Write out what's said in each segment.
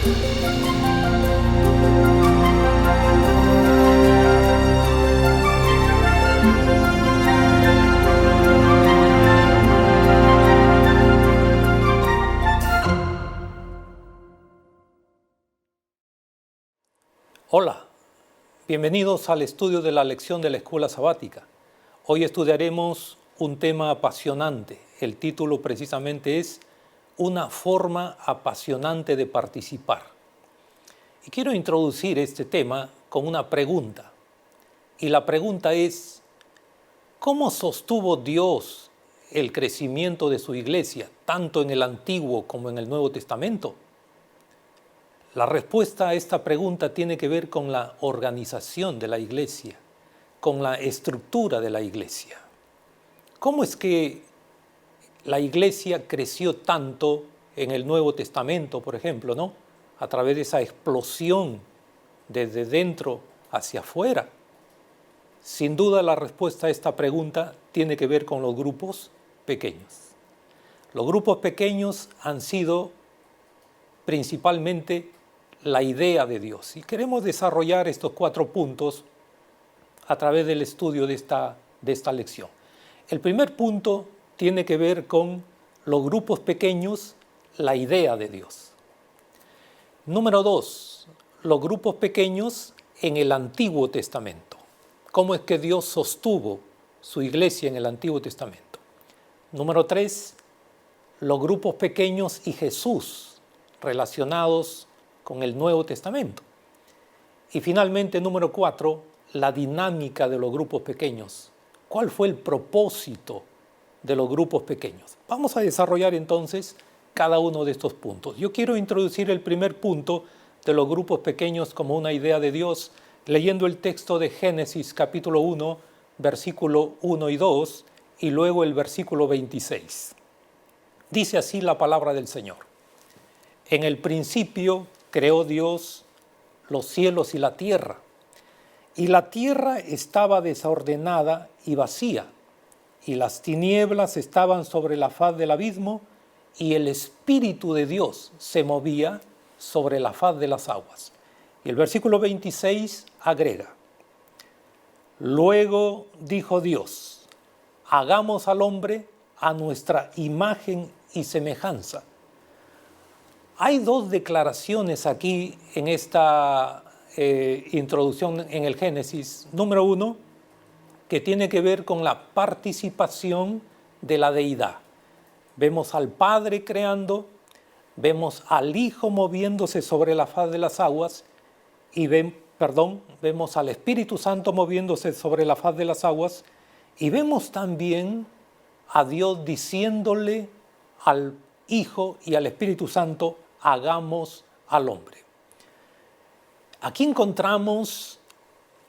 Hola, bienvenidos al estudio de la lección de la Escuela Sabática. Hoy estudiaremos un tema apasionante. El título precisamente es Una forma apasionante de participar. Y quiero introducir este tema con una pregunta. Y la pregunta es, ¿cómo sostuvo Dios el crecimiento de su iglesia, tanto en el Antiguo como en el Nuevo Testamento? La respuesta a esta pregunta tiene que ver con la organización de la iglesia, con la estructura de la iglesia. ¿Cómo es que la iglesia creció tanto en el Nuevo Testamento, por ejemplo, ¿no? A través de esa explosión desde dentro hacia afuera? Sin duda la respuesta a esta pregunta tiene que ver con los grupos pequeños. Los grupos pequeños han sido principalmente la idea de Dios. Y queremos desarrollar estos 4 puntos a través del estudio de esta lección. El primer punto tiene que ver con los grupos pequeños, la idea de Dios. Número 2, los grupos pequeños en el Antiguo Testamento. ¿Cómo es que Dios sostuvo su iglesia en el Antiguo Testamento? Número 3, los grupos pequeños y Jesús relacionados con el Nuevo Testamento. Y finalmente, número 4, la dinámica de los grupos pequeños. ¿Cuál fue el propósito de los grupos pequeños? Vamos a desarrollar entonces cada uno de estos puntos. Yo quiero introducir el primer punto de los grupos pequeños como una idea de Dios, leyendo el texto de Génesis capítulo 1, versículo 1 y 2, y luego el versículo 26. Dice así la palabra del Señor. En el principio creó Dios los cielos y la tierra estaba desordenada y vacía, y las tinieblas estaban sobre la faz del abismo, y el Espíritu de Dios se movía sobre la faz de las aguas. Y el versículo 26 agrega, luego dijo Dios, hagamos al hombre a nuestra imagen y semejanza. Hay 2 declaraciones aquí en esta introducción en el Génesis. Número 1, que tiene que ver con la participación de la deidad. Vemos al Padre creando, vemos al Hijo moviéndose sobre la faz de las aguas y vemos al Espíritu Santo moviéndose sobre la faz de las aguas y vemos también a Dios diciéndole al Hijo y al Espíritu Santo, hagamos al hombre. Aquí encontramos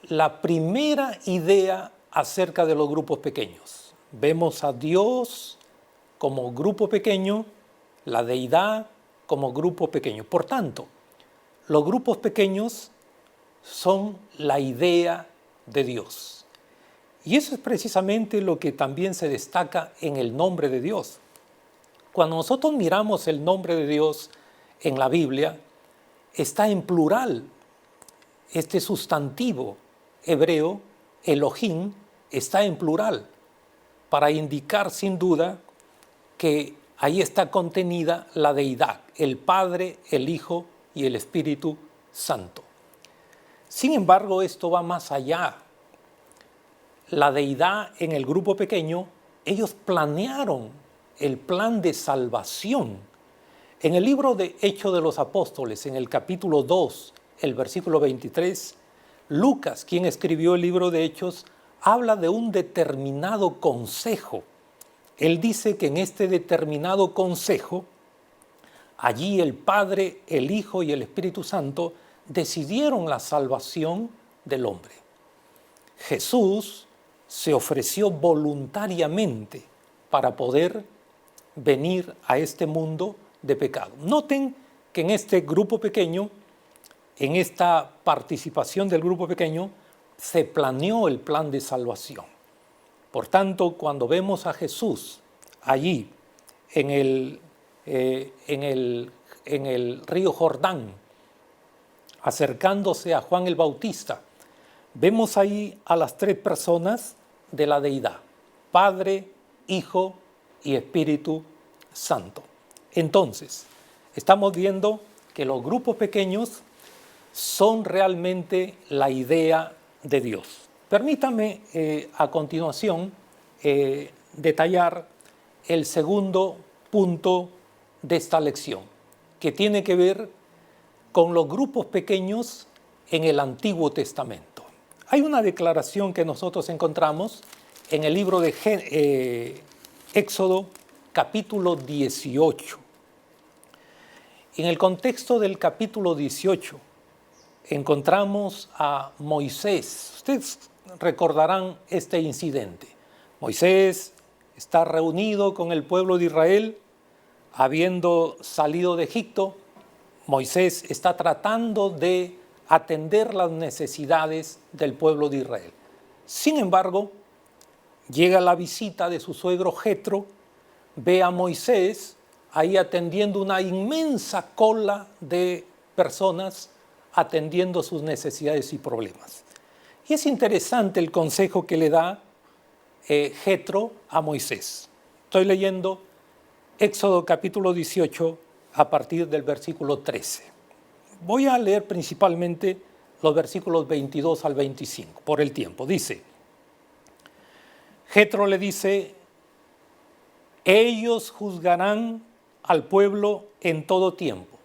la primera idea acerca de los grupos pequeños. Vemos a Dios como grupo pequeño, la deidad como grupo pequeño. Por tanto, los grupos pequeños son la idea de Dios. Y eso es precisamente lo que también se destaca en el nombre de Dios. Cuando nosotros miramos el nombre de Dios en la Biblia, está en plural. Este sustantivo hebreo, Elohim, está en plural para indicar sin duda que ahí está contenida la deidad, el Padre, el Hijo y el Espíritu Santo. Sin embargo, esto va más allá. La deidad en el grupo pequeño, ellos planearon el plan de salvación. En el libro de Hechos de los Apóstoles, en el capítulo 2, el versículo 23, Lucas, quien escribió el libro de Hechos, habla de un determinado consejo. Él dice que en este determinado consejo, allí el Padre, el Hijo y el Espíritu Santo decidieron la salvación del hombre. Jesús se ofreció voluntariamente para poder venir a este mundo de pecado. Noten que en este grupo pequeño, en esta participación del grupo pequeño, se planeó el plan de salvación. Por tanto, cuando vemos a Jesús allí en el río Jordán, acercándose a Juan el Bautista, vemos ahí a las tres personas de la deidad: Padre, Hijo y Espíritu Santo. Entonces, estamos viendo que los grupos pequeños son realmente la idea de Dios. Permítame a continuación detallar el segundo punto de esta lección, que tiene que ver con los grupos pequeños en el Antiguo Testamento. Hay una declaración que nosotros encontramos en el libro de Éxodo, capítulo 18. En el contexto del capítulo 18 encontramos a Moisés. Ustedes recordarán este incidente. Moisés está reunido con el pueblo de Israel, habiendo salido de Egipto. Moisés está tratando de atender las necesidades del pueblo de Israel. Sin embargo, llega la visita de su suegro Jetro, ve a Moisés ahí atendiendo una inmensa cola de personas, atendiendo sus necesidades y problemas. Y es interesante el consejo que le da Jetro a Moisés. Estoy leyendo Éxodo capítulo 18 a partir del versículo 13. Voy a leer principalmente los versículos 22 al 25 por el tiempo. Dice, Jetro le dice: ellos juzgarán al pueblo en todo tiempo,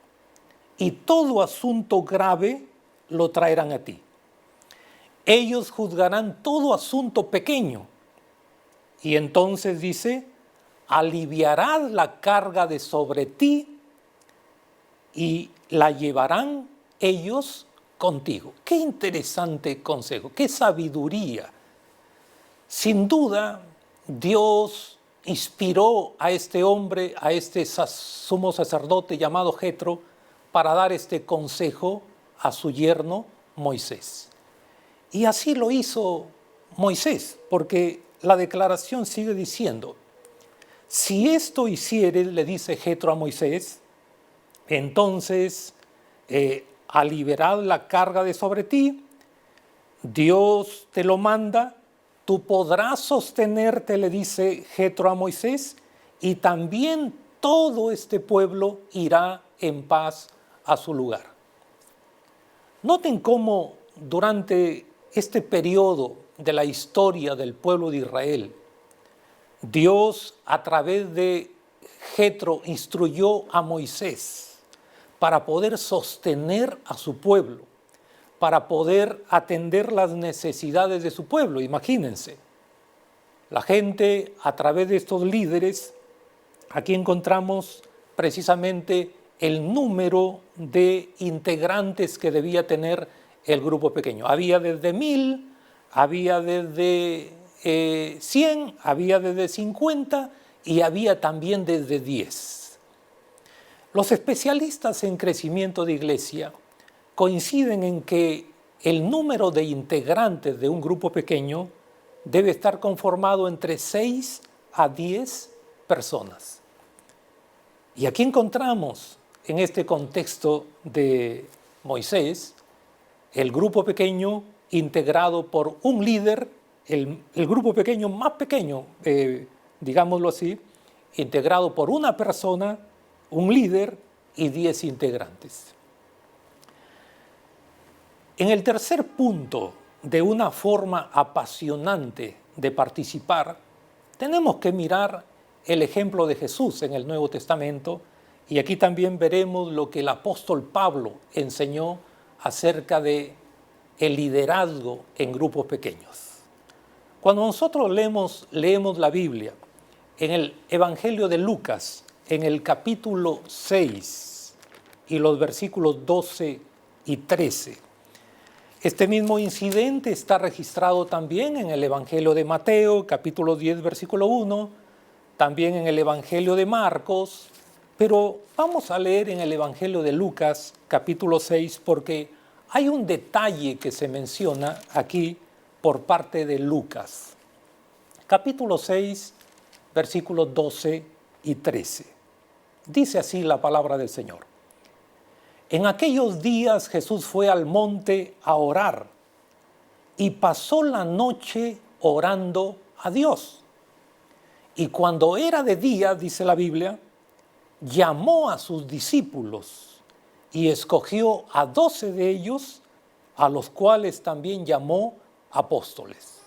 y todo asunto grave lo traerán a ti. Ellos juzgarán todo asunto pequeño. Y entonces dice, aliviarás la carga de sobre ti y la llevarán ellos contigo. Qué interesante consejo, qué sabiduría. Sin duda, Dios inspiró a este hombre, a este sumo sacerdote llamado Jetro, para dar este consejo a su yerno Moisés. Y así lo hizo Moisés, porque la declaración sigue diciendo, si esto hicieres, le dice Jetro a Moisés, entonces aliviarás la carga de sobre ti, Dios te lo manda, tú podrás sostenerte, le dice Jetro a Moisés, y también todo este pueblo irá en paz a su lugar. Noten cómo durante este periodo de la historia del pueblo de Israel, Dios a través de Jetro instruyó a Moisés para poder sostener a su pueblo, para poder atender las necesidades de su pueblo. Imagínense, la gente a través de estos líderes, aquí encontramos precisamente el número de integrantes que debía tener el grupo pequeño. Había desde 1000, había desde 100, había desde 50 y había también desde 10. Los especialistas en crecimiento de iglesia coinciden en que el número de integrantes de un grupo pequeño debe estar conformado entre 6 a 10 personas. Y aquí encontramos, en este contexto de Moisés, el grupo pequeño integrado por un líder, el grupo pequeño más pequeño, digámoslo así, integrado por una persona, un líder y 10 integrantes. En el tercer punto de una forma apasionante de participar, tenemos que mirar el ejemplo de Jesús en el Nuevo Testamento, y aquí también veremos lo que el apóstol Pablo enseñó acerca de el liderazgo en grupos pequeños. Cuando nosotros leemos la Biblia, en el Evangelio de Lucas, en el capítulo 6 y los versículos 12 y 13, este mismo incidente está registrado también en el Evangelio de Mateo, capítulo 10, versículo 1, también en el Evangelio de Marcos, pero vamos a leer en el Evangelio de Lucas, capítulo 6, porque hay un detalle que se menciona aquí por parte de Lucas. Capítulo 6, versículos 12 y 13. Dice así la palabra del Señor. En aquellos días Jesús fue al monte a orar y pasó la noche orando a Dios. Y cuando era de día, dice la Biblia, llamó a sus discípulos y escogió a 12 de ellos, a los cuales también llamó apóstoles.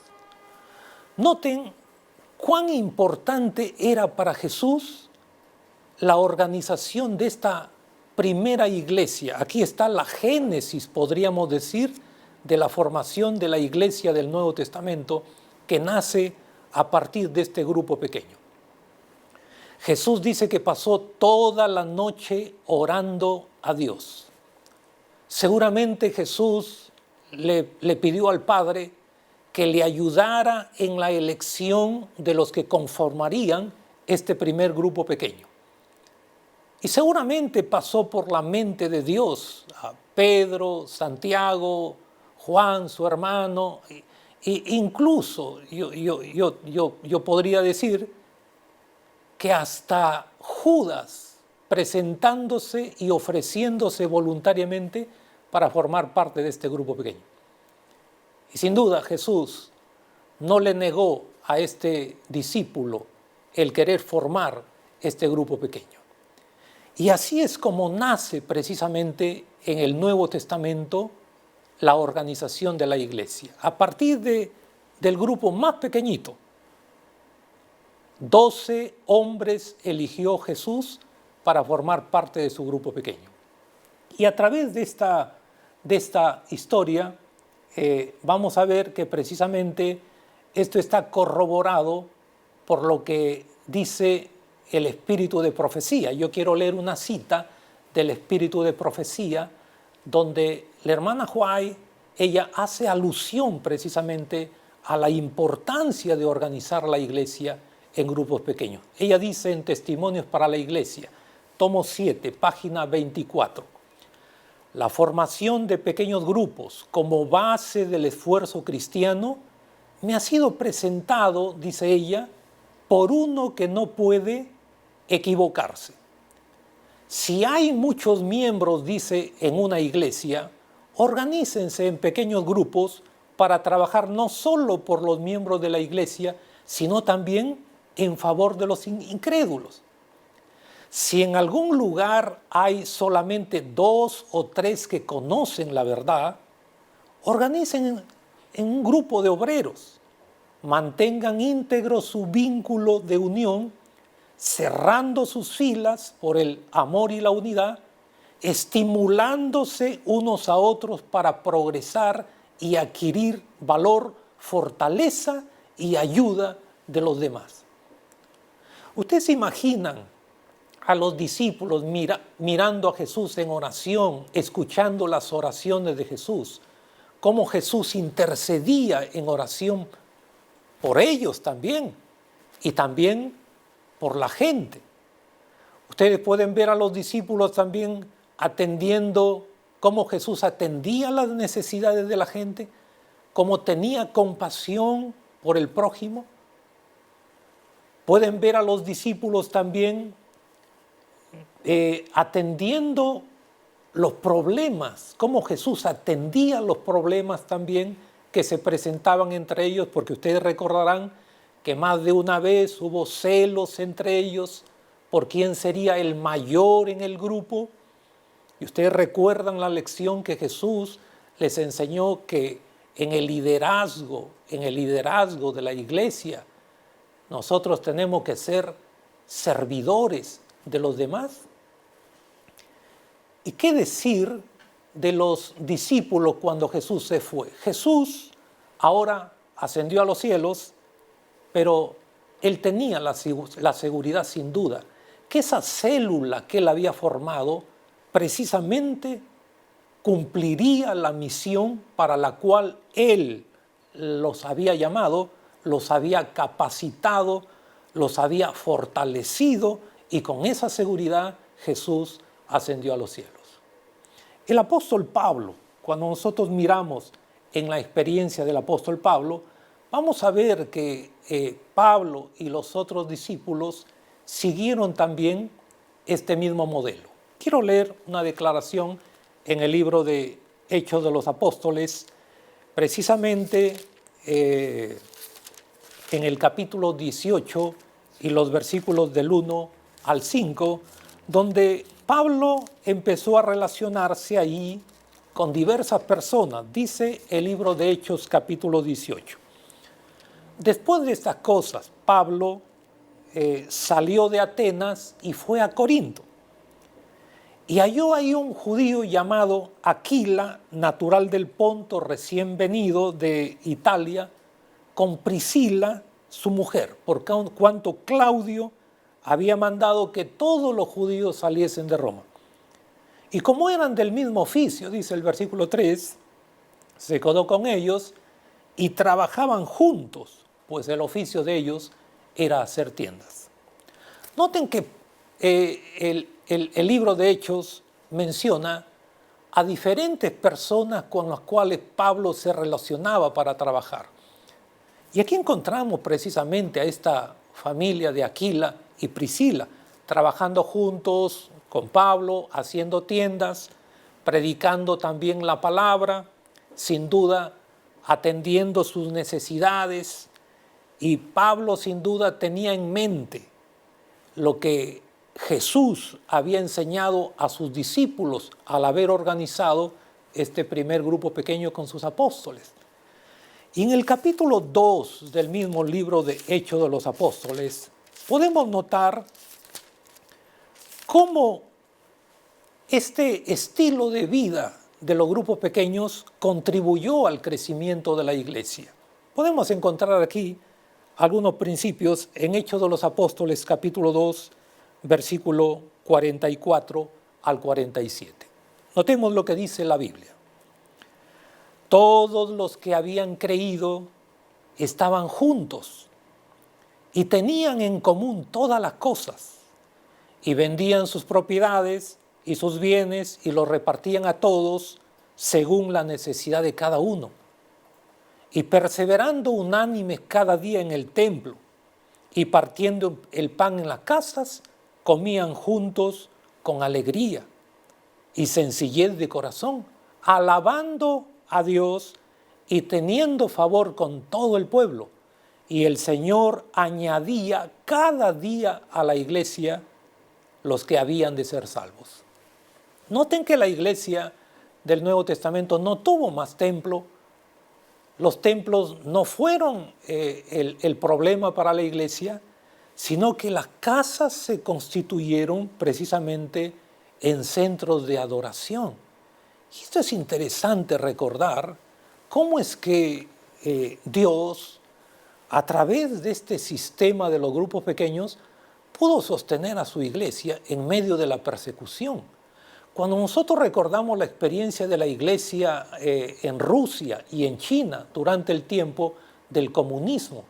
Noten cuán importante era para Jesús la organización de esta primera iglesia. Aquí está la génesis, podríamos decir, de la formación de la iglesia del Nuevo Testamento, que nace a partir de este grupo pequeño. Jesús dice que pasó toda la noche orando a Dios. Seguramente Jesús le pidió al Padre que le ayudara en la elección de los que conformarían este primer grupo pequeño. Y seguramente pasó por la mente de Dios a Pedro, Santiago, Juan, su hermano, e incluso yo podría decir que hasta Judas presentándose y ofreciéndose voluntariamente para formar parte de este grupo pequeño. Y sin duda Jesús no le negó a este discípulo el querer formar este grupo pequeño. Y así es como nace precisamente en el Nuevo Testamento la organización de la iglesia. A partir del grupo más pequeñito, 12 hombres eligió Jesús para formar parte de su grupo pequeño. Y a través de esta historia vamos a ver que precisamente esto está corroborado por lo que dice el espíritu de profecía. Yo quiero leer una cita del espíritu de profecía donde la hermana White, ella hace alusión precisamente a la importancia de organizar la iglesia en grupos pequeños. Ella dice en Testimonios para la Iglesia, tomo 7, página 24, la formación de pequeños grupos como base del esfuerzo cristiano me ha sido presentado, dice ella, por uno que no puede equivocarse. Si hay muchos miembros, dice, en una iglesia, organícense en pequeños grupos para trabajar no solo por los miembros de la iglesia, sino también en favor de los incrédulos. Si en algún lugar hay solamente 2 o 3 que conocen la verdad, organicen en un grupo de obreros, mantengan íntegro su vínculo de unión, cerrando sus filas por el amor y la unidad, estimulándose unos a otros para progresar y adquirir valor, fortaleza y ayuda de los demás. ¿Ustedes se imaginan a los discípulos mirando a Jesús en oración, escuchando las oraciones de Jesús, cómo Jesús intercedía en oración por ellos también y también por la gente? Ustedes pueden ver a los discípulos también atendiendo cómo Jesús atendía las necesidades de la gente, cómo tenía compasión por el prójimo. Pueden ver a los discípulos también atendiendo los problemas, cómo Jesús atendía los problemas también que se presentaban entre ellos, porque ustedes recordarán que más de una vez hubo celos entre ellos por quién sería el mayor en el grupo. Y ustedes recuerdan la lección que Jesús les enseñó, que en el liderazgo de la iglesia, nosotros tenemos que ser servidores de los demás. ¿Y qué decir de los discípulos cuando Jesús se fue? Jesús ahora ascendió a los cielos, pero él tenía la seguridad sin duda que esa célula que él había formado precisamente cumpliría la misión para la cual él los había llamado, los había capacitado, los había fortalecido, y con esa seguridad Jesús ascendió a los cielos. El apóstol Pablo, cuando nosotros miramos en la experiencia del apóstol Pablo, vamos a ver que Pablo y los otros discípulos siguieron también este mismo modelo. Quiero leer una declaración en el libro de Hechos de los Apóstoles, precisamente en el capítulo 18 y los versículos del 1 al 5, donde Pablo empezó a relacionarse ahí con diversas personas. Dice el libro de Hechos capítulo 18. Después de estas cosas, Pablo salió de Atenas y fue a Corinto. Y halló ahí un judío llamado Aquila, natural del Ponto, recién venido de Italia, con Priscila, su mujer, por cuanto Claudio había mandado que todos los judíos saliesen de Roma. Y como eran del mismo oficio, dice el versículo 3, se quedó con ellos y trabajaban juntos, pues el oficio de ellos era hacer tiendas. Noten que el libro de Hechos menciona a diferentes personas con las cuales Pablo se relacionaba para trabajar. Y aquí encontramos precisamente a esta familia de Aquila y Priscila, trabajando juntos con Pablo, haciendo tiendas, predicando también la palabra, sin duda atendiendo sus necesidades. Y Pablo sin duda tenía en mente lo que Jesús había enseñado a sus discípulos al haber organizado este primer grupo pequeño con sus apóstoles. Y en el capítulo 2 del mismo libro de Hechos de los Apóstoles, podemos notar cómo este estilo de vida de los grupos pequeños contribuyó al crecimiento de la iglesia. Podemos encontrar aquí algunos principios en Hechos de los Apóstoles, capítulo 2, versículo 44 al 47. Notemos lo que dice la Biblia. Todos los que habían creído estaban juntos y tenían en común todas las cosas, y vendían sus propiedades y sus bienes y los repartían a todos según la necesidad de cada uno. Y perseverando unánimes cada día en el templo y partiendo el pan en las casas, comían juntos con alegría y sencillez de corazón, alabando a Dios y teniendo favor con todo el pueblo. Y el Señor añadía cada día a la iglesia los que habían de ser salvos. Noten que la iglesia del Nuevo Testamento no tuvo más templo. Los templos no fueron el problema para la iglesia, sino que las casas se constituyeron precisamente en centros de adoración. Y esto es interesante recordar cómo es que Dios, a través de este sistema de los grupos pequeños, pudo sostener a su iglesia en medio de la persecución. Cuando nosotros recordamos la experiencia de la iglesia en Rusia y en China durante el tiempo del comunismo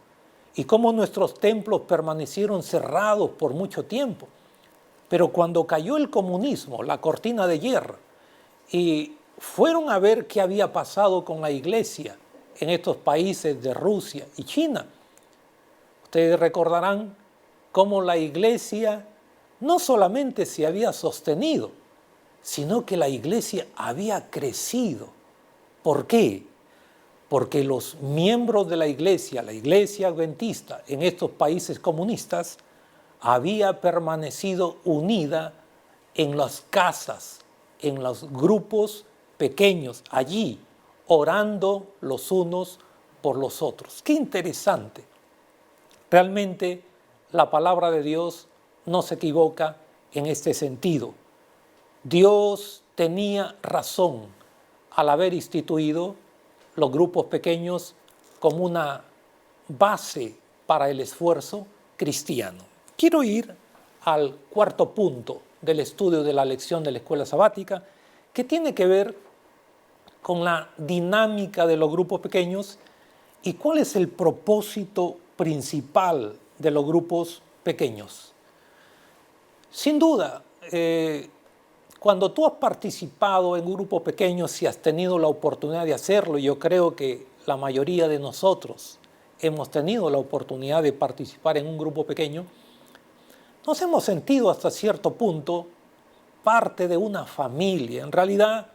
y cómo nuestros templos permanecieron cerrados por mucho tiempo, pero cuando cayó el comunismo, la cortina de hierro, y fueron a ver qué había pasado con la iglesia en estos países de Rusia y China, ustedes recordarán cómo la iglesia no solamente se había sostenido, sino que la iglesia había crecido. ¿Por qué? Porque los miembros de la iglesia adventista en estos países comunistas, había permanecido unida en las casas, en los grupos pequeños, allí, orando los unos por los otros. ¡Qué interesante! Realmente la palabra de Dios no se equivoca en este sentido. Dios tenía razón al haber instituido los grupos pequeños como una base para el esfuerzo cristiano. Quiero ir al cuarto punto del estudio de la lección de la escuela sabática, que tiene que ver con la dinámica de los grupos pequeños y cuál es el propósito principal de los grupos pequeños. Sin duda, cuando tú has participado en un grupo pequeño, si has tenido la oportunidad de hacerlo, yo creo que la mayoría de nosotros hemos tenido la oportunidad de participar en un grupo pequeño, nos hemos sentido hasta cierto punto parte de una familia. En realidad,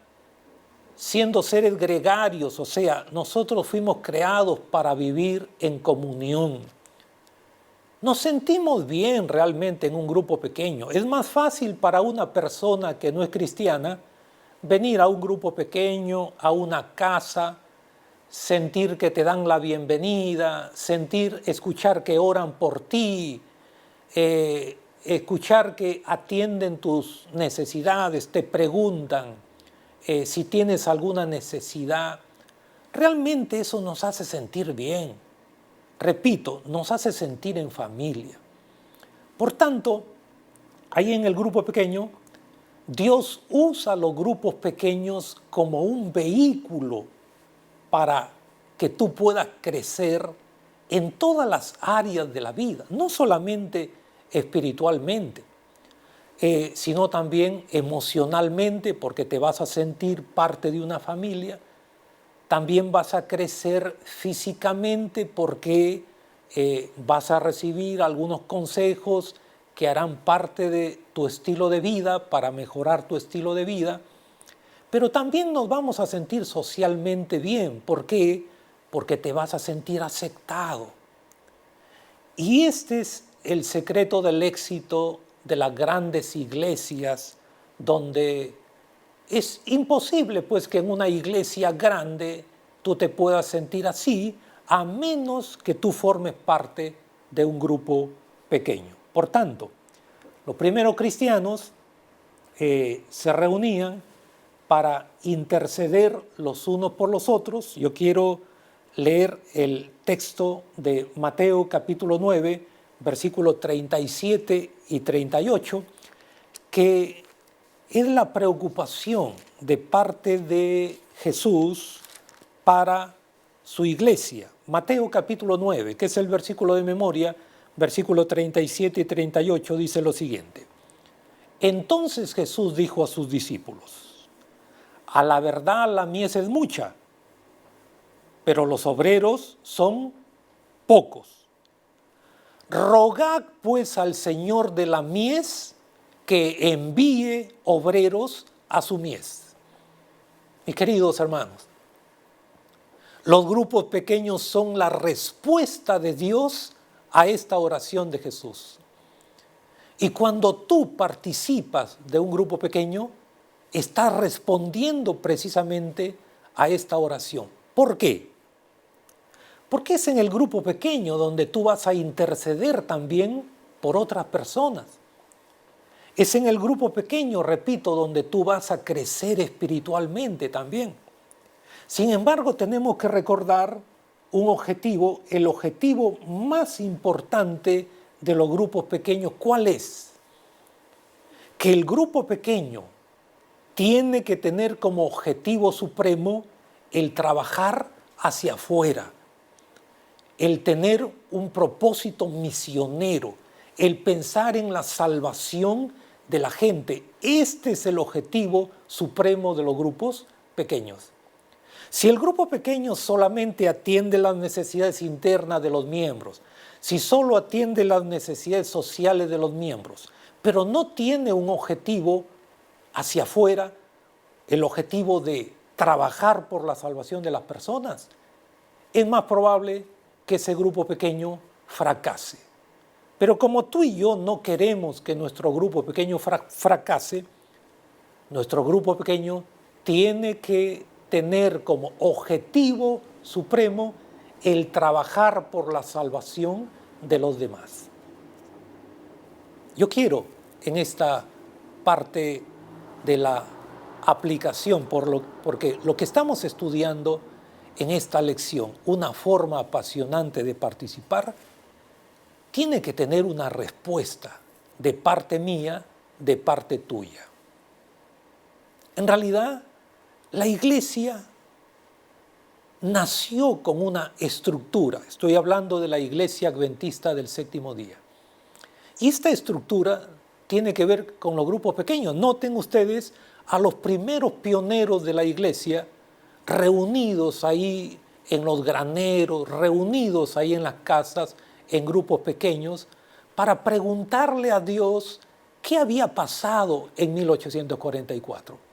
siendo seres gregarios, o sea, nosotros fuimos creados para vivir en comunión. Nos sentimos bien realmente en un grupo pequeño. Es más fácil para una persona que no es cristiana venir a un grupo pequeño, a una casa, sentir que te dan la bienvenida, escuchar que oran por ti, escuchar que atienden tus necesidades, te preguntan si tienes alguna necesidad. Realmente eso nos hace sentir bien. Repito, nos hace sentir en familia. Por tanto, ahí en el grupo pequeño, Dios usa los grupos pequeños como un vehículo para que tú puedas crecer en todas las áreas de la vida, no solamente espiritualmente, sino también emocionalmente, porque te vas a sentir parte de una familia. También vas a crecer físicamente porque vas a recibir algunos consejos que harán parte de tu estilo de vida para mejorar tu estilo de vida. Pero también nos vamos a sentir socialmente bien. ¿Por qué? Porque te vas a sentir aceptado. Y este es el secreto del éxito de las grandes iglesias, donde es imposible pues que en una iglesia grande tú te puedas sentir así, a menos que tú formes parte de un grupo pequeño. Por tanto, los primeros cristianos se reunían para interceder los unos por los otros. Yo quiero leer el texto de Mateo capítulo 9, versículos 37 y 38, que es la preocupación de parte de Jesús para su iglesia. Mateo capítulo 9, que es el versículo de memoria, versículos 37 y 38, dice lo siguiente. Entonces Jesús dijo a sus discípulos, a la verdad la mies es mucha, pero los obreros son pocos. Rogad pues al Señor de la mies que envíe obreros a su mies. Mis queridos hermanos, los grupos pequeños son la respuesta de Dios a esta oración de Jesús. Y cuando tú participas de un grupo pequeño, estás respondiendo precisamente a esta oración. ¿Por qué? Porque es en el grupo pequeño donde tú vas a interceder también por otras personas. Es en el grupo pequeño, repito, donde tú vas a crecer espiritualmente también. Sin embargo, tenemos que recordar un objetivo, el objetivo más importante de los grupos pequeños. ¿Cuál es? Que el grupo pequeño tiene que tener como objetivo supremo el trabajar hacia afuera, el tener un propósito misionero, el pensar en la salvación de la gente. Este es el objetivo supremo de los grupos pequeños. Si el grupo pequeño solamente atiende las necesidades internas de los miembros, si solo atiende las necesidades sociales de los miembros, pero no tiene un objetivo hacia afuera, el objetivo de trabajar por la salvación de las personas, es más probable que ese grupo pequeño fracase. Pero como tú y yo no queremos que nuestro grupo pequeño fracase, nuestro grupo pequeño tiene que tener como objetivo supremo el trabajar por la salvación de los demás. Yo quiero en esta parte de la aplicación, porque lo que estamos estudiando en esta lección, una forma apasionante de participar, tiene que tener una respuesta de parte mía, de parte tuya. En realidad, la iglesia nació con una estructura. Estoy hablando de la iglesia adventista del séptimo día. Y esta estructura tiene que ver con los grupos pequeños. Noten ustedes a los primeros pioneros de la iglesia reunidos ahí en los graneros, reunidos ahí en las casas, en grupos pequeños, para preguntarle a Dios qué había pasado en 1844.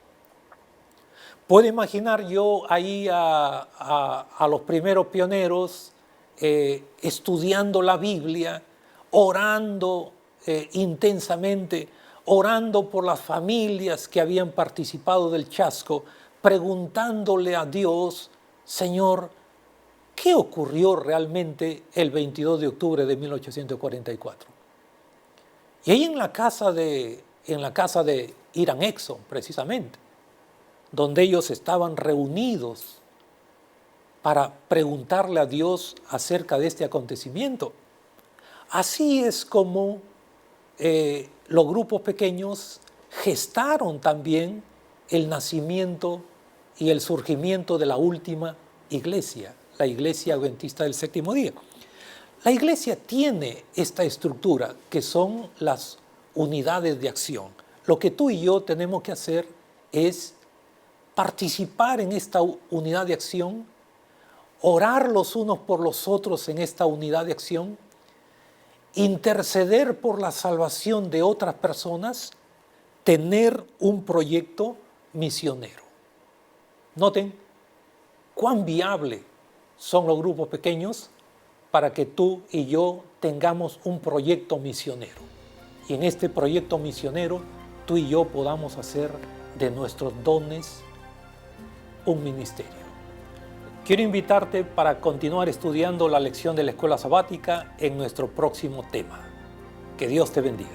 Puedo imaginar yo ahí a los primeros pioneros estudiando la Biblia, orando intensamente, orando por las familias que habían participado del chasco, preguntándole a Dios, Señor, ¿qué ocurrió realmente el 22 de octubre de 1844? Y ahí en la casa de Irán Exxon, precisamente, donde ellos estaban reunidos para preguntarle a Dios acerca de este acontecimiento. Así es como los grupos pequeños gestaron también el nacimiento y el surgimiento de la última iglesia, la Iglesia Adventista del Séptimo Día. La iglesia tiene esta estructura que son las unidades de acción. Lo que tú y yo tenemos que hacer es participar en esta unidad de acción, orar los unos por los otros en esta unidad de acción, interceder por la salvación de otras personas, tener un proyecto misionero. Noten cuán viable son los grupos pequeños para que tú y yo tengamos un proyecto misionero. Y en este proyecto misionero, tú y yo podamos hacer de nuestros dones un ministerio. Quiero invitarte para continuar estudiando la lección de la escuela sabática en nuestro próximo tema. Que Dios te bendiga.